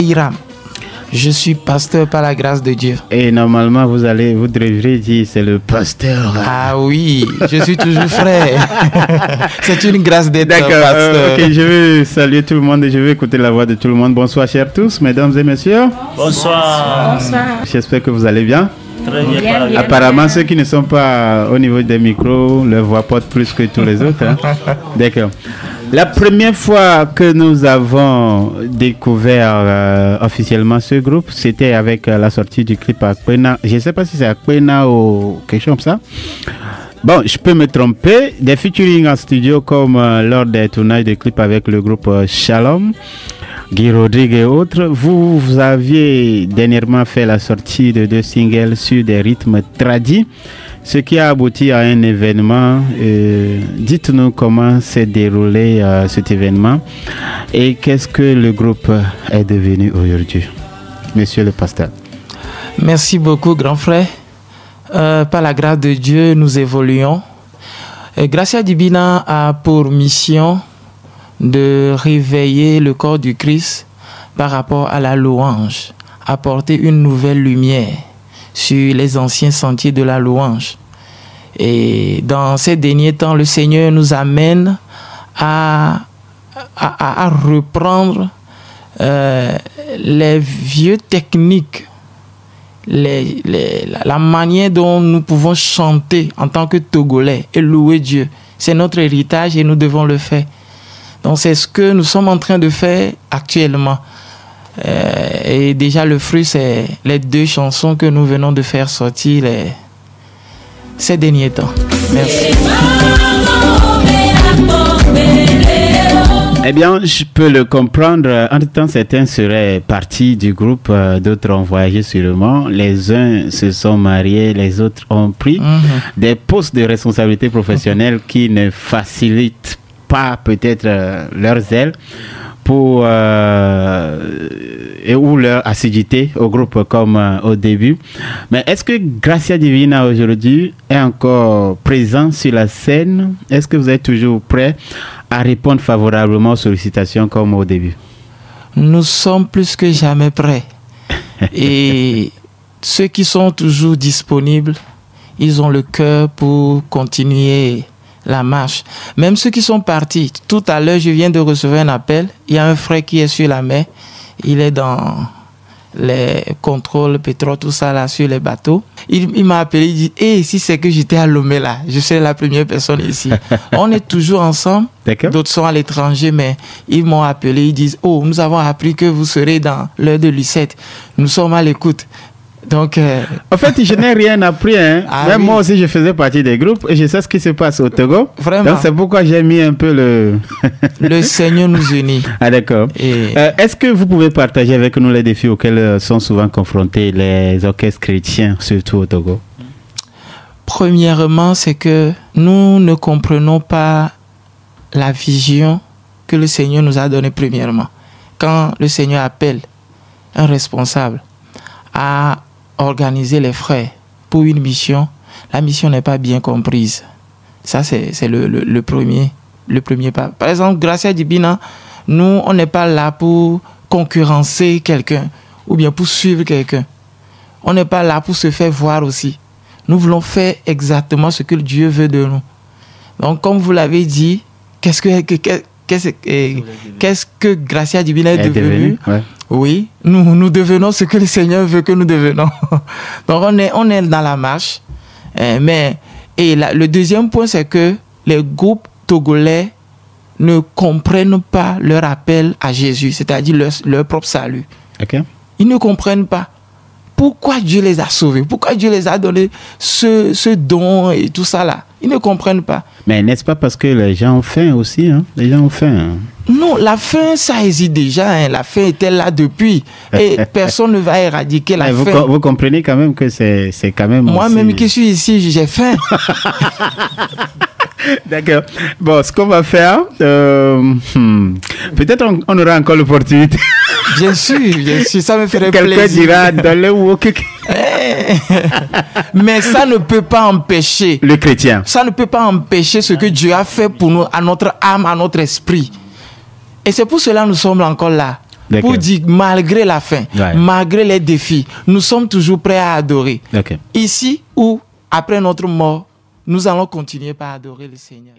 Hiram. Je suis pasteur par la grâce de Dieu. Et normalement, vous devrez dire c'est le pasteur. Ah oui, je suis toujours frère. C'est une grâce d'être pasteur. Ok, je vais saluer tout le monde et je vais écouter la voix de tout le monde. Bonsoir, chers tous, mesdames et messieurs. Bonsoir. Bonsoir. J'espère que vous allez bien. Très bien. Apparemment, ceux qui ne sont pas au niveau des micros, leur voix porte plus que tous les autres. Hein. D'accord. La première fois que nous avons découvert officiellement ce groupe, c'était avec la sortie du clip à Kwena. Je ne sais pas si c'est à Kwena ou quelque chose comme ça. Bon, je peux me tromper. Des featuring en studio comme lors des tournages de clips avec le groupe Shalom, Guy Rodrigue et autres. Vous aviez dernièrement fait la sortie de 2 singles sur des rythmes tradis, ce qui a abouti à un événement. Dites-nous comment s'est déroulé cet événement et qu'est-ce que le groupe est devenu aujourd'hui, monsieur le pasteur. Merci beaucoup, grand frère. Par la grâce de Dieu, nous évoluons. Gracia Divina a pour mission de réveiller le corps du Christ par rapport à la louange, apporter une nouvelle lumière sur les anciens sentiers de la louange. Et dans ces derniers temps, le Seigneur nous amène à reprendre les vieux techniques, la manière dont nous pouvons chanter en tant que Togolais et louer Dieu. C'est notre héritage et nous devons le faire. Donc c'est ce que nous sommes en train de faire actuellement. Et déjà le fruit, c'est les 2 chansons que nous venons de faire sortir ces derniers temps. Merci. Eh bien, je peux le comprendre. En tout temps, certains seraient partis du groupe, d'autres ont voyagé sûrement. Les uns se sont mariés, les autres ont pris des postes de responsabilité professionnelle qui ne facilitent pas peut-être leurs ailes pour ou leur assiduité au groupe comme au début. Mais est-ce que Gracia Divina aujourd'hui est encore présent sur la scène? Est-ce que vous êtes toujours prêt à répondre favorablement aux sollicitations comme au début? Nous sommes plus que jamais prêts. Et ceux qui sont toujours disponibles, ils ont le cœur pour continuer la marche. Même ceux qui sont partis. Tout à l'heure, je viens de recevoir un appel. Il y a un frère qui est sur la mer. Il est dans les contrôles pétrole, tout ça là, sur les bateaux. Il m'a appelé, il dit, hey, si c'est que j'étais à Lomé là, je serais la première personne ici. On est toujours ensemble. D'autres sont à l'étranger, mais ils m'ont appelé, ils disent, oh, nous avons appris que vous serez dans l'heure de Lucette. Nous sommes à l'écoute. Donc, en fait, je n'ai rien appris. Hein. Même moi aussi, je faisais partie des groupes et je sais ce qui se passe au Togo. Vraiment. Donc, c'est pourquoi j'ai mis un peu le... Le Seigneur nous unit. Ah, d'accord. Est-ce que vous pouvez partager avec nous les défis auxquels sont souvent confrontés les orchestres chrétiens, surtout au Togo? Premièrement, c'est que nous ne comprenons pas la vision que le Seigneur nous a donnée premièrement. Quand le Seigneur appelle un responsable à organiser les frères pour une mission, la mission n'est pas bien comprise. Ça, c'est le premier pas. Par exemple, Gracia Divina, nous, on n'est pas là pour concurrencer quelqu'un ou bien pour suivre quelqu'un. On n'est pas là pour se faire voir aussi. Nous voulons faire exactement ce que Dieu veut de nous. Donc, comme vous l'avez dit, qu'est-ce que Gracia Divina est devenue? Ouais. Oui, nous devenons ce que le Seigneur veut que nous devenons. Donc, on est dans la marche. Le deuxième point, c'est que les groupes togolais ne comprennent pas leur appel à Jésus, c'est-à-dire leur propre salut. Okay. Ils ne comprennent pas. Pourquoi Dieu les a sauvés? Pourquoi Dieu les a donné ce don et tout ça là? Ils ne comprennent pas. Mais n'est-ce pas parce que les gens ont faim aussi, hein? Les gens ont faim. Non, la faim, ça existe déjà. Hein. La faim était là depuis. Et personne ne va éradiquer la faim. Vous comprenez quand même que c'est quand même... Moi-même qui suis ici, j'ai faim. D'accord. Bon, ce qu'on va faire, peut-être on aura encore l'opportunité. Bien sûr, ça me ferait plaisir. Quelqu'un dira dans le wok. Mais ça ne peut pas empêcher. Le chrétien. Ça ne peut pas empêcher ce que Dieu a fait pour nous, à notre âme, à notre esprit. Et c'est pour cela que nous sommes encore là. pour dire malgré la faim, malgré les défis, nous sommes toujours prêts à adorer. Ici ou après notre mort, nous allons continuer par adorer le Seigneur.